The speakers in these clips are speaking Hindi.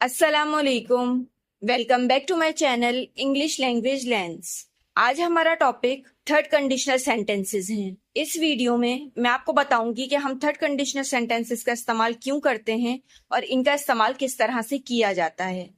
अस्सलामुअलैकुम। Welcome back to my channel English language lens. आज हमारा टॉपिक थर्ड कंडीशनल सेंटेंसेस हैं। इस वीडियो में मैं आपको बताऊंगी कि हम थर्ड कंडीशनल सेंटेंसेस का इस्तेमाल क्यों करते हैं और इनका इस्तेमाल किस तरह से किया जाता है।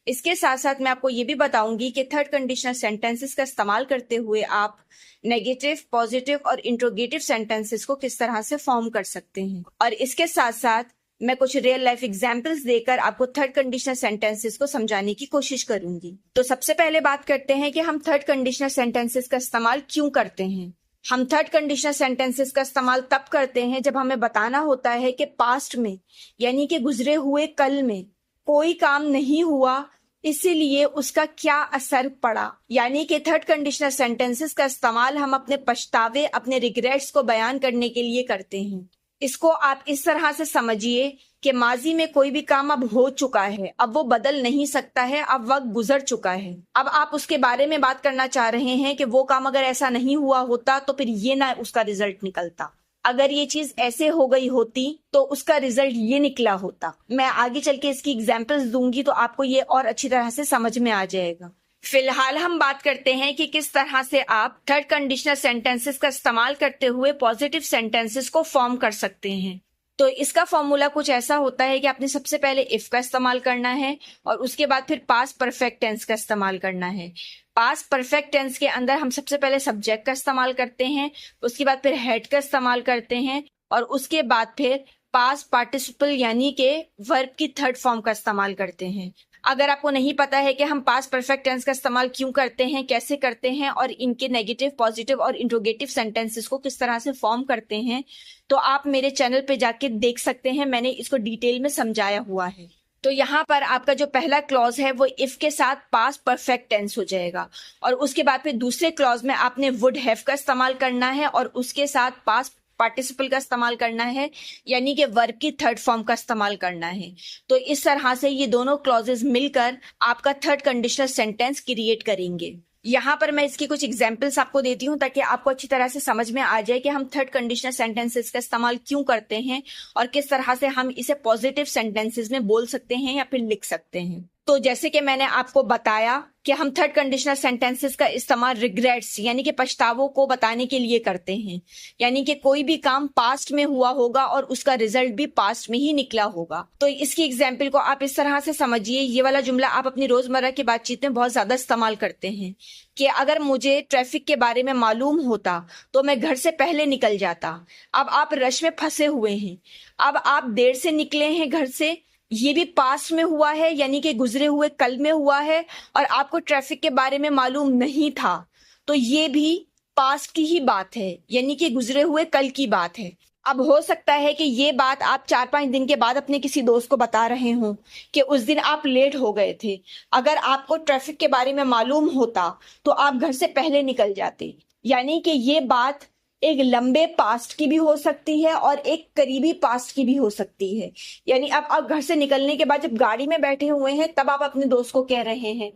इसके साथ साथ मैं आपको ये भी बताऊंगी कि थर्ड कंडीशनल सेंटेंसेस का इस्तेमाल करते हुए आप नेगेटिव, पॉजिटिव और इंट्रोगेटिव सेंटेंसेस को किस तरह से फॉर्म कर सकते हैं। और इसके साथ साथ मैं कुछ रियल लाइफ एग्जाम्पल्स देकर आपको थर्ड कंडीशनल सेंटेंसेस को समझाने की कोशिश करूंगी। तो सबसे पहले बात करते हैं कि हम थर्ड कंडीशनल सेंटेंसेस का इस्तेमाल क्यों करते हैं। हम थर्ड कंडीशनल सेंटेंसेस का इस्तेमाल तब करते हैं जब हमें बताना होता है कि पास्ट में यानी कि गुजरे हुए कल में कोई काम नहीं हुआ, इसीलिए उसका क्या असर पड़ा। यानी कि थर्ड कंडीशनल सेंटेंसेस का इस्तेमाल हम अपने पछतावे, अपने रिग्रेट्स को बयान करने के लिए करते हैं। इसको आप इस तरह से समझिए कि माजी में कोई भी काम अब हो चुका है, अब वो बदल नहीं सकता है, अब वक्त गुजर चुका है। अब आप उसके बारे में बात करना चाह रहे हैं कि वो काम अगर ऐसा नहीं हुआ होता तो फिर ये ना उसका रिजल्ट निकलता, अगर ये चीज ऐसे हो गई होती तो उसका रिजल्ट ये निकला होता। मैं आगे चल के इसकी एग्जाम्पल्स दूंगी तो आपको ये और अच्छी तरह से समझ में आ जाएगा। फिलहाल हम बात करते हैं कि किस तरह से आप थर्ड कंडीशनल सेंटेंसेस का इस्तेमाल करते हुए पॉजिटिव सेंटेंसेस को फॉर्म कर सकते हैं। तो इसका फॉर्मूला कुछ ऐसा होता है कि आपने सबसे पहले इफ का इस्तेमाल करना है और उसके बाद फिर पास्ट परफेक्ट टेंस का इस्तेमाल करना है। पास्ट परफेक्ट टेंस के अंदर हम सबसे पहले सब्जेक्ट का इस्तेमाल करते हैं, उसके बाद फिर हेड का इस्तेमाल करते हैं और उसके बाद फिर पास्ट पार्टिसिपल यानी कि वर्ब की थर्ड फॉर्म का इस्तेमाल करते हैं। अगर आपको नहीं पता है कि हम पास्ट परफेक्ट टेंस का इस्तेमाल क्यों करते हैं, कैसे करते हैं और इनके नेगेटिव, पॉजिटिव और इंट्रोगेटिव सेंटेंसेस को किस तरह से फॉर्म करते हैं, तो आप मेरे चैनल पे जाके देख सकते हैं, मैंने इसको डिटेल में समझाया हुआ है। तो यहाँ पर आपका जो पहला क्लॉज है वो इफ के साथ पास्ट परफेक्ट टेंस हो जाएगा और उसके बाद फिर दूसरे क्लॉज में आपने वुड हैव का इस्तेमाल करना है और उसके साथ पास्ट पार्टिसिपल का इस्तेमाल करना है यानी कि वर्ब की थर्ड फॉर्म का इस्तेमाल करना है। तो इस तरह से ये दोनों क्लॉजेस मिलकर आपका थर्ड कंडीशनल सेंटेंस क्रिएट करेंगे। यहाँ पर मैं इसकी कुछ एग्जांपल्स आपको देती हूँ ताकि आपको अच्छी तरह से समझ में आ जाए कि हम थर्ड कंडीशनल सेंटेंसेस का इस्तेमाल क्यों करते हैं और किस तरह से हम इसे पॉजिटिव सेंटेंसेस में बोल सकते हैं या फिर लिख सकते हैं। तो जैसे कि मैंने आपको बताया कि हम थर्ड कंडीशनल सेंटेंसेस का इस्तेमाल रिग्रेट्स यानी कि पछतावों को बताने के लिए करते हैं। यानी कि कोई भी काम पास्ट में हुआ होगा और उसका रिजल्ट भी पास्ट में ही निकला होगा। तो इसकी एग्जाम्पल को आप इस तरह से समझिए, ये वाला जुमला आप अपनी रोजमर्रा की बातचीत में बहुत ज्यादा इस्तेमाल करते हैं कि अगर मुझे ट्रैफिक के बारे में मालूम होता तो मैं घर से पहले निकल जाता। अब आप रश में फंसे हुए हैं, अब आप देर से निकले हैं घर से, ये भी पास्ट में हुआ है यानी कि गुजरे हुए कल में हुआ है और आपको ट्रैफिक के बारे में मालूम नहीं था, तो ये भी पास्ट की ही बात है यानी कि गुजरे हुए कल की बात है। अब हो सकता है कि ये बात आप 4-5 दिन के बाद अपने किसी दोस्त को बता रहे हो कि उस दिन आप लेट हो गए थे। अगर आपको ट्रैफिक के बारे में मालूम होता तो आप घर से पहले निकल जाते। यानी कि ये बात एक लंबे पास्ट की भी हो सकती है और एक करीबी पास्ट की भी हो सकती है। यानी अब आप घर से निकलने के बाद जब गाड़ी में बैठे हुए हैं तब आप अपने दोस्त को कह रहे हैं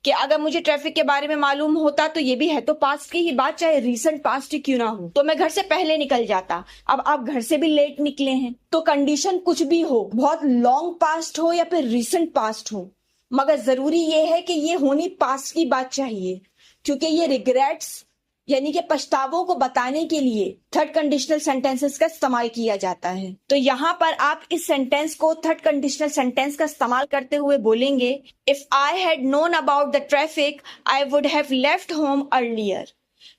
कि अगर मुझे ट्रैफिक के बारे में मालूम होता तो ये भी है तो पास्ट की ही बात, चाहे रीसेंट पास्ट ही क्यों ना हो, तो मैं घर से पहले निकल जाता। अब आप घर से भी लेट निकले हैं। तो कंडीशन कुछ भी हो, बहुत लॉन्ग पास्ट हो या फिर रिसेंट पास्ट हो, मगर जरूरी ये है कि ये होनी पास्ट की बात चाहिए, क्योंकि ये रिग्रेट्स यानी कि पछतावों को बताने के लिए थर्ड कंडीशनल सेंटेंसेस का इस्तेमाल किया जाता है। तो यहाँ पर आप इस सेंटेंस को थर्ड कंडीशनल सेंटेंस का इस्तेमाल करते हुए बोलेंगे, if I had known about the traffic I would have left home earlier.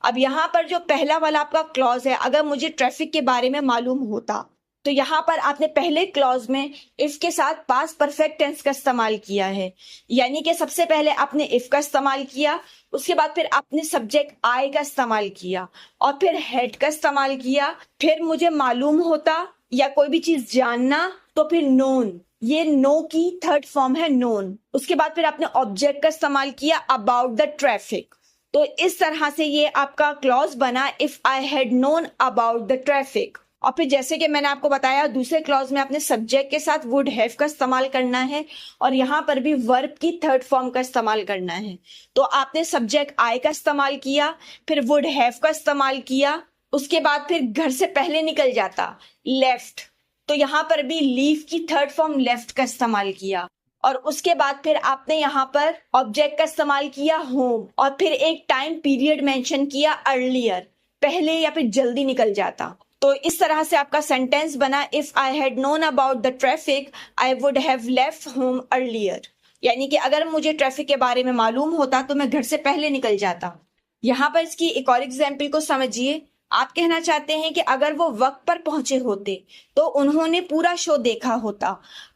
अब यहाँ पर जो पहला वाला आपका क्लॉज है, अगर मुझे ट्रैफिक के बारे में मालूम होता, तो यहाँ पर आपने पहले क्लॉज में इफ के साथ पास्ट परफेक्ट टेंस का इस्तेमाल किया है। यानी कि सबसे पहले आपने इफ का इस्तेमाल किया, उसके बाद फिर आपने सब्जेक्ट आई का इस्तेमाल किया और फिर हेड का इस्तेमाल किया। फिर मुझे मालूम होता या कोई भी चीज जानना तो फिर नोन, ये नो की थर्ड फॉर्म है नोन। उसके बाद फिर आपने ऑब्जेक्ट का इस्तेमाल किया अबाउट द ट्रैफिक। तो इस तरह से ये आपका क्लॉज बना, if I had known about the traffic. और फिर जैसे कि मैंने आपको बताया दूसरे क्लॉज में आपने सब्जेक्ट के साथ वुड हैव का इस्तेमाल करना है और यहाँ पर भी वर्ब की थर्ड फॉर्म का इस्तेमाल करना है। तो आपने सब्जेक्ट आई का इस्तेमाल किया, फिर वुड हैव का इस्तेमाल किया, उसके बाद फिर घर से पहले निकल जाता, लेफ्ट। तो यहाँ पर भी लीव की थर्ड फॉर्म लेफ्ट का इस्तेमाल किया। और उसके बाद फिर आपने यहाँ पर ऑब्जेक्ट का इस्तेमाल किया होम, और फिर एक टाइम पीरियड मेंशन किया अर्लियर, पहले या फिर जल्दी निकल जाता। तो इस तरह से आपका सेंटेंस बना, if I had known about the traffic I would have left home earlier. यानी कि अगर मुझे ट्रैफिक के बारे में मालूम होता तो मैं घर से पहले निकल जाता। यहाँ पर इसकी एक और एग्जाम्पल को समझिए। आप कहना चाहते हैं कि अगर वो वक्त पर पहुंचे होते तो उन्होंने पूरा शो देखा होता।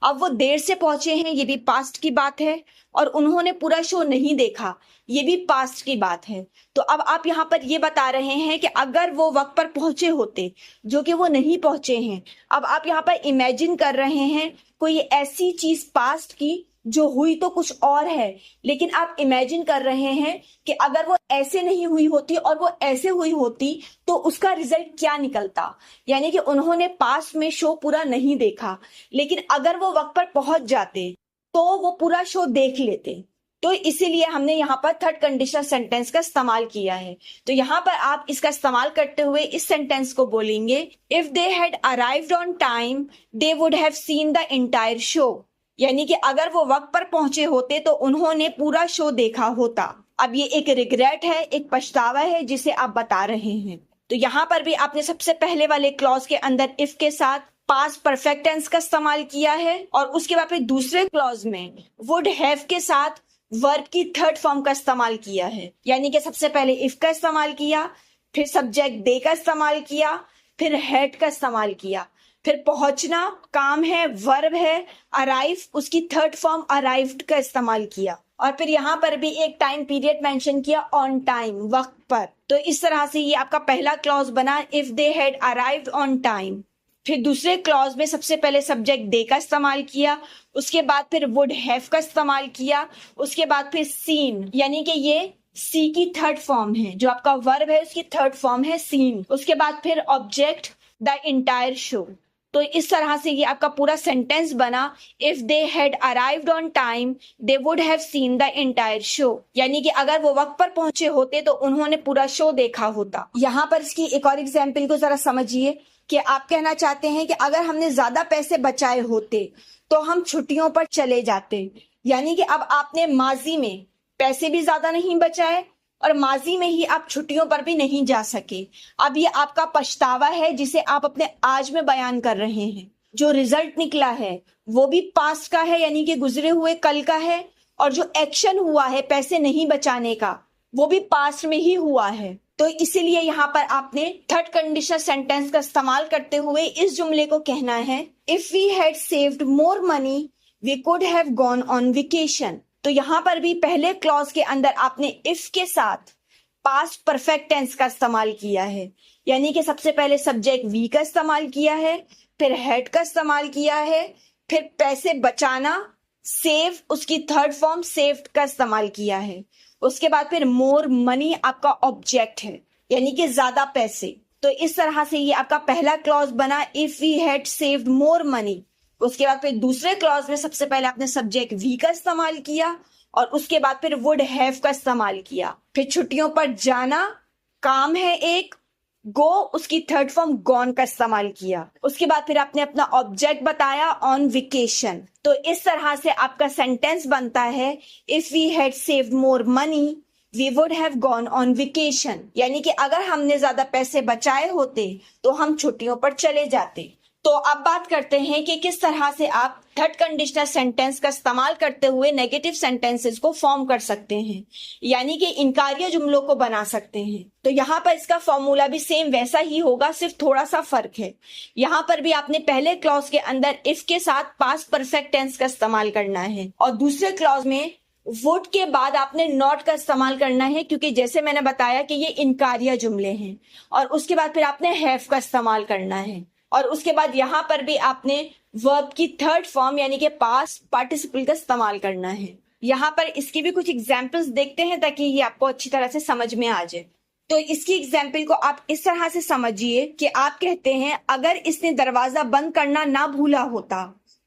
अब वो देर से पहुंचे हैं, ये भी पास्ट की बात है, और उन्होंने पूरा शो नहीं देखा, ये भी पास्ट की बात है। तो अब आप यहाँ पर ये बता रहे हैं कि अगर वो वक्त पर पहुंचे होते, जो कि वो नहीं पहुंचे हैं। अब आप यहाँ पर इमेजिन कर रहे हैं कोई ऐसी चीज पास्ट की जो हुई तो कुछ और है, लेकिन आप इमेजिन कर रहे हैं कि अगर वो ऐसे नहीं हुई होती और वो ऐसे हुई होती तो उसका रिजल्ट क्या निकलता। यानी कि उन्होंने पास्ट में शो पूरा नहीं देखा, लेकिन अगर वो वक्त पर पहुंच जाते तो वो पूरा शो देख लेते। तो इसीलिए हमने यहाँ पर थर्ड कंडीशनल सेंटेंस का इस्तेमाल किया है। तो यहाँ पर आप इसका इस्तेमाल करते हुए इस सेंटेंस को बोलेंगे, if they had arrived on time they would have seen the entire show. यानी कि अगर वो वक्त पर पहुंचे होते तो उन्होंने पूरा शो देखा होता। अब ये एक रिग्रेट है, एक पछतावा है जिसे आप बता रहे हैं। तो यहाँ पर भी आपने सबसे पहले वाले क्लॉज के अंदर इफ के साथ पास्ट परफेक्ट टेंस का इस्तेमाल किया है, और उसके बाद फिर दूसरे क्लॉज में वुड हैव के साथ वर्ब की थर्ड फॉर्म का इस्तेमाल किया है। यानी कि सबसे पहले इफ का इस्तेमाल किया, फिर सब्जेक्ट दे का इस्तेमाल किया, फिर हैड का इस्तेमाल किया, फिर पहुंचना काम है, वर्ब है, अराइव उसकी थर्ड फॉर्म अराइव्ड का इस्तेमाल किया, और फिर यहाँ पर भी एक टाइम पीरियड मेंशन किया ऑन टाइम, वक्त पर। तो इस तरह से ये आपका पहला क्लॉज बना, if they had arrived on time. फिर दूसरे क्लॉज में सबसे पहले सब्जेक्ट दे का इस्तेमाल किया, उसके बाद फिर वुड हैव का इस्तेमाल किया, उसके बाद फिर सीन, यानी कि ये सी की थर्ड फॉर्म है, जो आपका वर्ब है उसकी थर्ड फॉर्म है सीन। उसके बाद फिर ऑब्जेक्ट द एंटायर शो। तो इस तरह से ये आपका पूरा सेंटेंस बना, if they had arrived on time they would have seen the entire show. यानी कि अगर वो वक्त पर पहुंचे होते तो उन्होंने पूरा शो देखा होता। यहाँ पर इसकी एक और एग्जाम्पल को जरा समझिए कि आप कहना चाहते हैं कि अगर हमने ज्यादा पैसे बचाए होते तो हम छुट्टियों पर चले जाते। यानी कि अब आपने माजी में पैसे भी ज्यादा नहीं बचाए और माजी में ही आप छुट्टियों पर भी नहीं जा सके। अब ये आपका पछतावा है जिसे आप अपने आज में बयान कर रहे हैं। जो रिजल्ट निकला है वो भी पास्ट का है, यानी कि गुजरे हुए कल का है, और जो एक्शन हुआ है पैसे नहीं बचाने का वो भी पास्ट में ही हुआ है। तो इसीलिए यहाँ पर आपने थर्ड कंडीशनल सेंटेंस का इस्तेमाल करते हुए इस जुमले को कहना है, if we had saved more money we could have gone on vacation. तो यहाँ पर भी पहले क्लॉज के अंदर आपने इफ के साथ पास्ट परफेक्ट टेंस का इस्तेमाल किया है, यानी कि सबसे पहले सब्जेक्ट वी का इस्तेमाल किया है, फिर हैड का इस्तेमाल किया है, फिर पैसे बचाना सेव उसकी थर्ड फॉर्म सेव्ड का इस्तेमाल किया है, उसके बाद फिर मोर मनी आपका ऑब्जेक्ट है, यानी कि ज्यादा पैसे। तो इस तरह से ये आपका पहला क्लॉज बना, if we had saved more money. उसके बाद फिर दूसरे क्लॉज में सबसे पहले आपने सब्जेक्ट वी का इस्तेमाल किया, और उसके बाद फिर वुड हैव का इस्तेमाल किया। फिर छुट्टियों पर जाना काम है एक, गो उसकी थर्ड फॉर्म गॉन का इस्तेमाल किया। उसके बाद फिर आपने अपना ऑब्जेक्ट बताया ऑन वेकेशन। तो इस तरह से आपका सेंटेंस बनता है, if we had saved more money we would have gone on vacation. यानी कि अगर हमने ज्यादा पैसे बचाए होते तो हम छुट्टियों पर चले जाते। तो अब बात करते हैं कि किस तरह से आप थर्ड कंडीशनल सेंटेंस का इस्तेमाल करते हुए नेगेटिव सेंटेंसेस को फॉर्म कर सकते हैं, यानी कि इनकारिया जुमलों को बना सकते हैं। तो यहाँ पर इसका फॉर्मूला भी सेम वैसा ही होगा, सिर्फ थोड़ा सा फर्क है। यहाँ पर भी आपने पहले क्लॉज के अंदर इफ के साथ पास्ट परफेक्ट टेंस का इस्तेमाल करना है, और दूसरे क्लॉज में वुड के बाद आपने नॉट का इस्तेमाल करना है, क्योंकि जैसे मैंने बताया कि ये इनकारिया जुमले हैं। और उसके बाद फिर आपने हैव का इस्तेमाल करना है, और उसके बाद यहाँ पर भी आपने वर्ब की थर्ड फॉर्म यानी कि पास्ट पार्टिसिपल का इस्तेमाल करना है। यहाँ पर इसकी भी कुछ एग्जाम्पल्स देखते हैं ताकि ये आपको अच्छी तरह से समझ में आ जाए। तो इसकी एग्जाम्पल को आप इस तरह से समझिए कि आप कहते हैं, अगर इसने दरवाजा बंद करना ना भूला होता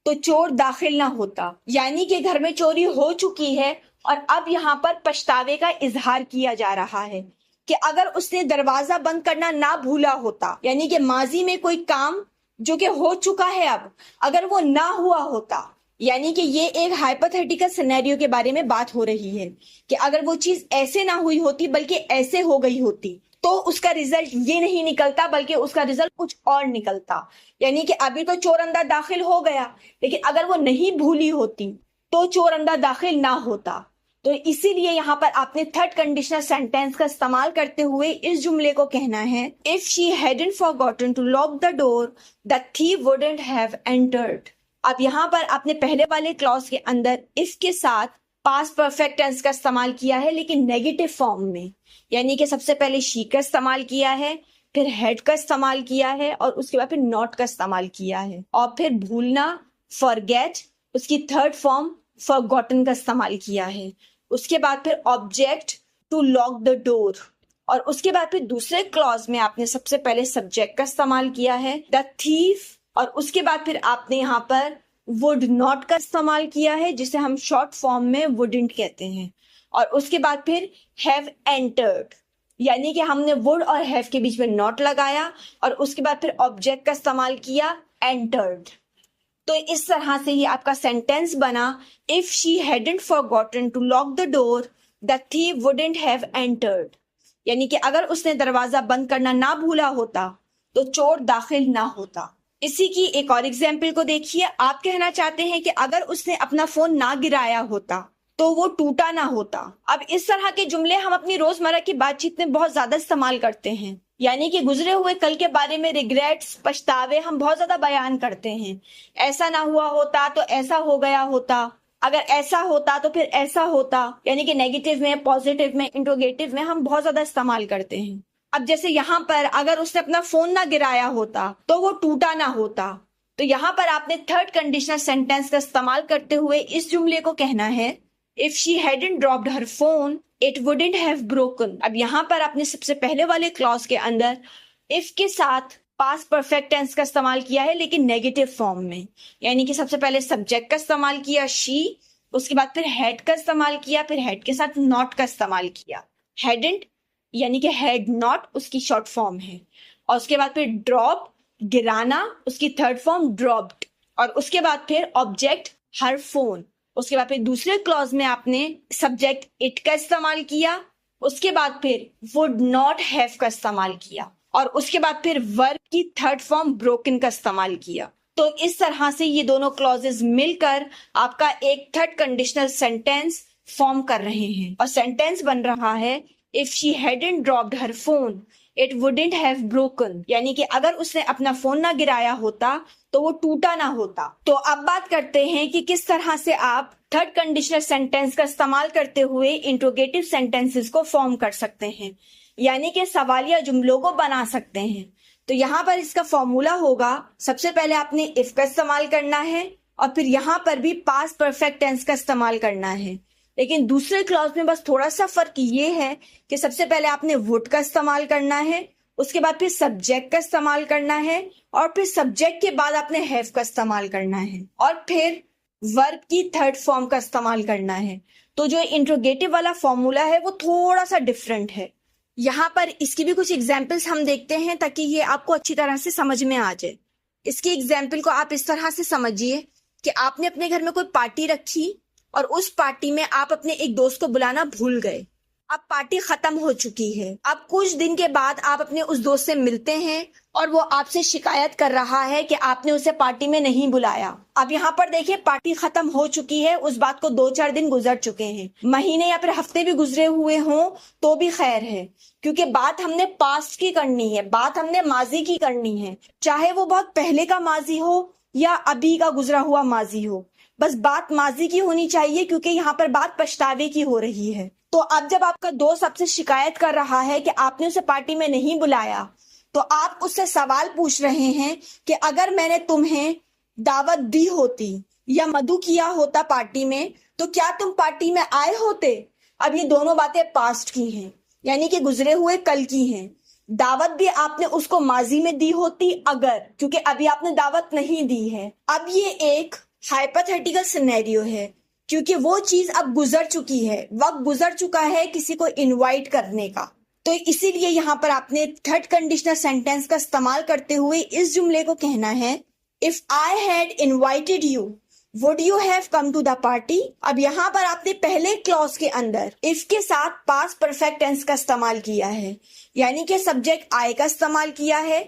तो चोर दाखिल ना होता। यानी कि घर में चोरी हो चुकी है और अब यहाँ पर पछतावे का इजहार किया जा रहा है कि अगर उसने दरवाजा बंद करना ना भूला होता, यानी कि माजी में कोई काम जो कि हो चुका है अब अगर वो ना हुआ होता यानी कि ये एक हाइपोथेटिकल सिनेरियो के बारे में बात हो रही है कि अगर वो चीज ऐसे ना हुई होती बल्कि ऐसे हो गई होती तो उसका रिजल्ट ये नहीं निकलता बल्कि उसका रिजल्ट कुछ और निकलता। यानी कि अभी तो चोर अंदर दाखिल हो गया, लेकिन अगर वो नहीं भूली होती तो चोर अंदर दाखिल ना होता। तो इसीलिए यहाँ पर आपने थर्ड कंडीशनल सेंटेंस का इस्तेमाल करते हुए इस जुमले को कहना है, if she hadn't forgotten to lock the door the thief wouldn't have entered. अब यहाँ पर आपने पहले वाले क्लॉज के अंदर इफ के साथ पास्ट परफेक्ट टेंस का इस्तेमाल किया है, लेकिन नेगेटिव फॉर्म में। यानी कि सबसे पहले शी का इस्तेमाल किया है, फिर हेड का इस्तेमाल किया है और उसके बाद फिर नॉट का इस्तेमाल किया है, और फिर भूलना फॉरगेट, उसकी थर्ड फॉर्म फॉरगॉटन का इस्तेमाल किया है। उसके बाद फिर object to lock the door, और उसके बाद फिर दूसरे क्लॉज में आपने सबसे पहले सब्जेक्ट का इस्तेमाल किया है द थीफ, और उसके बाद फिर आपने यहाँ पर वुड नॉट का इस्तेमाल किया है जिसे हम शॉर्ट फॉर्म में वुडंट कहते हैं, और उसके बाद फिर हैव एंटर्ड, यानी कि हमने वुड और हैव के बीच में नॉट लगाया और उसके बाद फिर ऑब्जेक्ट का इस्तेमाल किया एंटर्ड। तो इस तरह से ही आपका सेंटेंस बना, if she hadn't forgotten to lock the door the thief wouldn't have entered. यानी कि अगर उसने दरवाजा बंद करना ना भूला होता तो चोर दाखिल ना होता। इसी की एक और एग्जाम्पल को देखिए। आप कहना चाहते हैं कि अगर उसने अपना फोन ना गिराया होता तो वो टूटा ना होता। अब इस तरह के जुमले हम अपनी रोजमर्रा की बातचीत में बहुत ज्यादा इस्तेमाल करते हैं। यानी कि गुजरे हुए कल के बारे में रिग्रेट्स, पछतावे हम बहुत ज्यादा बयान करते हैं। ऐसा ना हुआ होता तो ऐसा हो गया होता, अगर ऐसा होता तो फिर ऐसा होता। यानी कि नेगेटिव में, पॉजिटिव में, इंट्रोगेटिव में हम बहुत ज्यादा इस्तेमाल करते हैं। अब जैसे यहाँ पर अगर उसने अपना फोन ना गिराया होता तो वो टूटा ना होता। तो यहाँ पर आपने थर्ड कंडीशनल सेंटेंस का इस्तेमाल करते हुए इस जुमले को कहना है, if she hadn't dropped her phone it wouldn't have broken. अब यहाँ पर आपने सबसे पहले वाले क्लॉज के अंदर इफ के साथ पास्ट परफेक्ट टेंस का इस्तेमाल किया है, लेकिन नेगेटिव फॉर्म में। यानी कि सबसे पहले सब्जेक्ट का इस्तेमाल किया शी, उसके बाद फिर हैड का इस्तेमाल किया, फिर हैड के साथ नॉट का इस्तेमाल किया। हैडंट यानी कि हैड नॉट उसकी शॉर्ट फॉर्म है, और उसके बाद फिर ड्रॉप गिराना, उसकी थर्ड फॉर्म ड्रॉप्ड, और उसके बाद फिर ऑब्जेक्ट हर फोन। उसके बाद फिर दूसरे क्लॉज में आपने सब्जेक्ट इट का इस्तेमाल किया, उसके बाद फिर वुड नॉट हैव का इस्तेमाल किया, और उसके बाद फिर वर्ब की थर्ड फॉर्म ब्रोकन का इस्तेमाल किया। तो इस तरह से ये दोनों क्लॉजेस मिलकर आपका एक थर्ड कंडीशनल सेंटेंस फॉर्म कर रहे हैं, और सेंटेंस बन रहा है, if she hadn't dropped her phone it wouldn't have broken. यानी कि अगर उसने अपना फोन ना गिराया होता तो वो टूटा ना होता। तो अब बात करते हैं कि किस तरह से आप थर्ड कंडीशनल सेंटेंस का इस्तेमाल करते हुए इंट्रोगेटिव सेंटेंसेस को फॉर्म कर सकते हैं, यानी कि सवालिया जुमलों को बना सकते हैं। तो यहाँ पर इसका फॉर्मूला होगा, सबसे पहले आपने इफ का इस्तेमाल करना है और फिर यहाँ पर भी पास्ट परफेक्ट टेंस का इस्तेमाल करना है। लेकिन दूसरे क्लॉज में बस थोड़ा सा फर्क ये है कि सबसे पहले आपने वुड का इस्तेमाल करना है, उसके बाद फिर सब्जेक्ट का इस्तेमाल करना है, और फिर सब्जेक्ट के बाद आपने हैव का इस्तेमाल करना है, और फिर वर्ब की थर्ड फॉर्म का इस्तेमाल करना है। तो जो इंट्रोगेटिव वाला फॉर्मूला है वो थोड़ा सा डिफरेंट है। यहाँ पर इसकी भी कुछ एग्जाम्पल्स हम देखते हैं ताकि ये आपको अच्छी तरह से समझ में आ जाए। इसकी एग्जाम्पल को आप इस तरह से समझिए कि आपने अपने घर में कोई पार्टी रखी और उस पार्टी में आप अपने एक दोस्त को बुलाना भूल गए। अब पार्टी खत्म हो चुकी है। अब कुछ दिन के बाद आप अपने उस दोस्त से मिलते हैं और वो आपसे शिकायत कर रहा है कि आपने उसे पार्टी में नहीं बुलाया। अब यहाँ पर देखिए, पार्टी खत्म हो चुकी है, उस बात को 2-4 दिन गुजर चुके हैं, महीने या फिर हफ्ते भी गुजरे हुए हों तो भी खैर है, क्योंकि बात हमने पास्ट की करनी है, बात हमने माजी की करनी है, चाहे वो बहुत पहले का माजी हो या अभी का गुजरा हुआ माजी हो, बस बात माजी की होनी चाहिए, क्योंकि यहाँ पर बात पछतावे की हो रही है। तो अब जब आपका दोस्त आपसे शिकायत कर रहा है कि आपने उसे पार्टी में नहीं बुलाया, तो आप उससे सवाल पूछ रहे हैं कि अगर मैंने तुम्हें दावत दी होती या मधु किया होता पार्टी में, तो क्या तुम पार्टी में आए होते। अब ये दोनों बातें पास्ट की हैं, यानी कि गुजरे हुए कल की हैं। दावत भी आपने उसको माजी में दी होती अगर, क्योंकि अभी आपने दावत नहीं दी है। अब ये एक हाइपोथेटिकल सिनेरियो है, क्योंकि वो चीज अब गुजर चुकी है, वक्त गुजर चुका है किसी को इनवाइट करने का। तो इसीलिए यहाँ पर आपने थर्ड कंडीशनल सेंटेंस का इस्तेमाल करते हुए इस जुमले को कहना है, if I had invited you would you have come to the party. अब यहाँ पर आपने पहले क्लॉज के अंदर इफ के साथ पास्ट परफेक्ट टेंस का इस्तेमाल किया है, यानी कि सब्जेक्ट आई का इस्तेमाल किया है,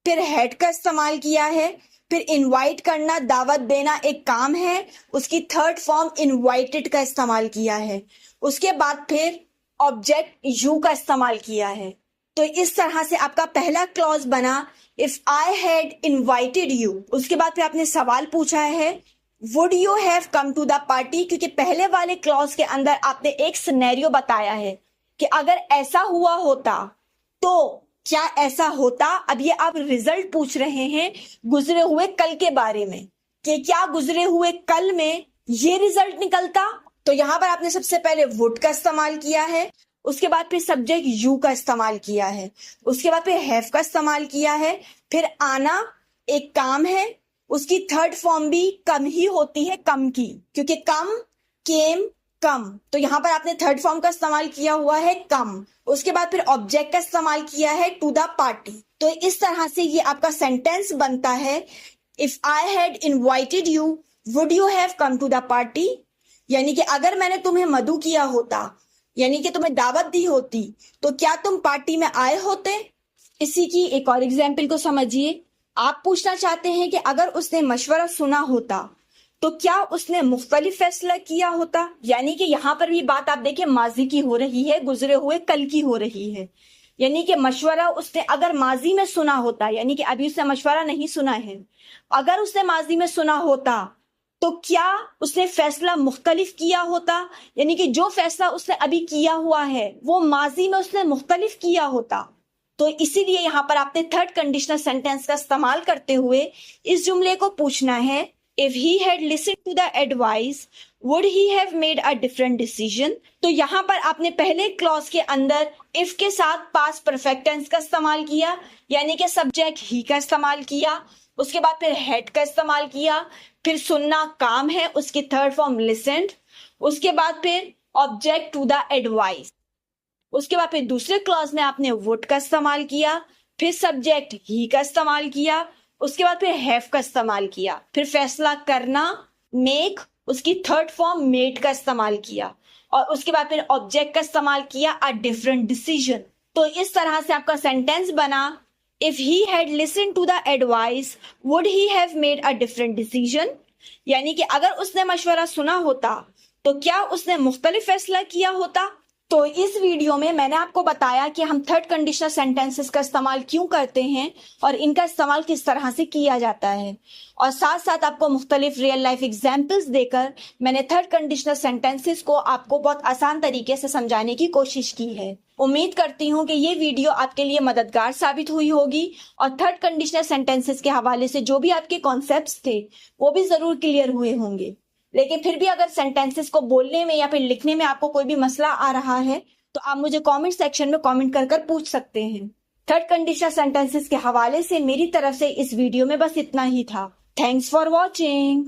फिर हैड का इस्तेमाल किया है, फिर इनवाइट करना, दावत देना एक काम है, उसकी थर्ड फॉर्म इनवाइटेड का इस्तेमाल किया है, उसके बाद फिर ऑब्जेक्ट यू का इस्तेमाल किया है। तो इस तरह से आपका पहला क्लॉज बना if I had invited you. उसके बाद फिर आपने सवाल पूछा है would you have come to the party, क्योंकि पहले वाले क्लॉज के अंदर आपने एक सिनेरियो बताया है कि अगर ऐसा हुआ होता तो क्या ऐसा होता। अब ये आप रिजल्ट पूछ रहे हैं गुजरे हुए कल के बारे में कि क्या गुजरे हुए कल में ये रिजल्ट निकलता। तो यहां पर आपने सबसे पहले वुड का इस्तेमाल किया है, उसके बाद फिर सब्जेक्ट यू का इस्तेमाल किया है, उसके बाद फिर हैव का इस्तेमाल किया है, फिर आना एक काम है, उसकी थर्ड फॉर्म भी कम ही होती है, कम की, क्योंकि कम, केम, कम। तो यहाँ पर आपने थर्ड फॉर्म का इस्तेमाल किया हुआ है कम। उसके बाद फिर ऑब्जेक्ट का इस्तेमाल किया है टू द पार्टी। तो इस तरह से ये आपका सेंटेंस बनता है if I had invited you would you have come to the party, यानी कि अगर मैंने तुम्हें मदु किया होता, यानी कि तुम्हें दावत दी होती, तो क्या तुम पार्टी में आए होते। इसी की एक और एग्जाम्पल को समझिए। आप पूछना चाहते हैं कि अगर उसने मशवरा सुना होता तो क्या उसने मुख्तलिफ फैसला किया होता, यानी कि यहाँ पर भी बात आप देखिए माजी की हो रही है, गुजरे हुए कल की हो रही है। यानी कि मशवरा उसने अगर माजी में सुना होता, यानी कि अभी उसने मशवरा नहीं सुना है, अगर उसने माजी में सुना होता तो क्या उसने फैसला मुख्तलिफ किया होता, यानी कि जो फैसला उसने अभी किया हुआ है वो माजी में उसने मुख्तलिफ किया होता। तो इसीलिए यहाँ पर आपने थर्ड कंडीशनल सेंटेंस का इस्तेमाल करते हुए इस जुमले को पूछना है If he had listened to the advice, would he have made a different decision? तो यहाँ पर आपने पहले क्लॉज के अंदर if के साथ past perfect tense का इस्तेमाल किया, यानी कि सब्जेक्ट he का इस्तेमाल किया, उसके बाद फिर had का इस्तेमाल किया, फिर सुनना काम है, उसकी थर्ड फॉर्म listened, उसके बाद फिर ऑब्जेक्ट टू द एडवाइस, उसके बाद फिर दूसरे क्लॉज में आपने would का इस्तेमाल किया, फिर सब्जेक्ट he का इस्तेमाल किया, उसके बाद फिर हैव का इस्तेमाल किया, फिर फैसला करना मेक, उसकी थर्ड फॉर्म मेड का इस्तेमाल किया, और उसके बाद फिर ऑब्जेक्ट का इस्तेमाल किया अ डिफरेंट डिसीजन। तो इस तरह से आपका सेंटेंस बना if he had listen to the advice would he have made a different decision, यानी कि अगर उसने मशवरा सुना होता तो क्या उसने मुख्तलिफ फैसला किया होता। तो इस वीडियो में मैंने आपको बताया कि हम थर्ड कंडीशनल सेंटेंसेस का इस्तेमाल क्यों करते हैं और इनका इस्तेमाल किस तरह से किया जाता है, और साथ साथ आपको मुख्तलिफ रियल लाइफ एग्जाम्पल्स देकर मैंने थर्ड कंडीशनल सेंटेंसेस को आपको बहुत आसान तरीके से समझाने की कोशिश की है। उम्मीद करती हूँ कि ये वीडियो आपके लिए मददगार साबित हुई होगी और थर्ड कंडीशनल सेंटेंसेस के हवाले से जो भी आपके कॉन्सेप्ट्स थे वो भी जरूर क्लियर हुए होंगे। लेकिन फिर भी अगर सेंटेंसेस को बोलने में या फिर लिखने में आपको कोई भी मसला आ रहा है तो आप मुझे कमेंट सेक्शन में कमेंट कर पूछ सकते हैं। थर्ड कंडीशनल सेंटेंसेस के हवाले से मेरी तरफ से इस वीडियो में बस इतना ही था। Thanks for watching.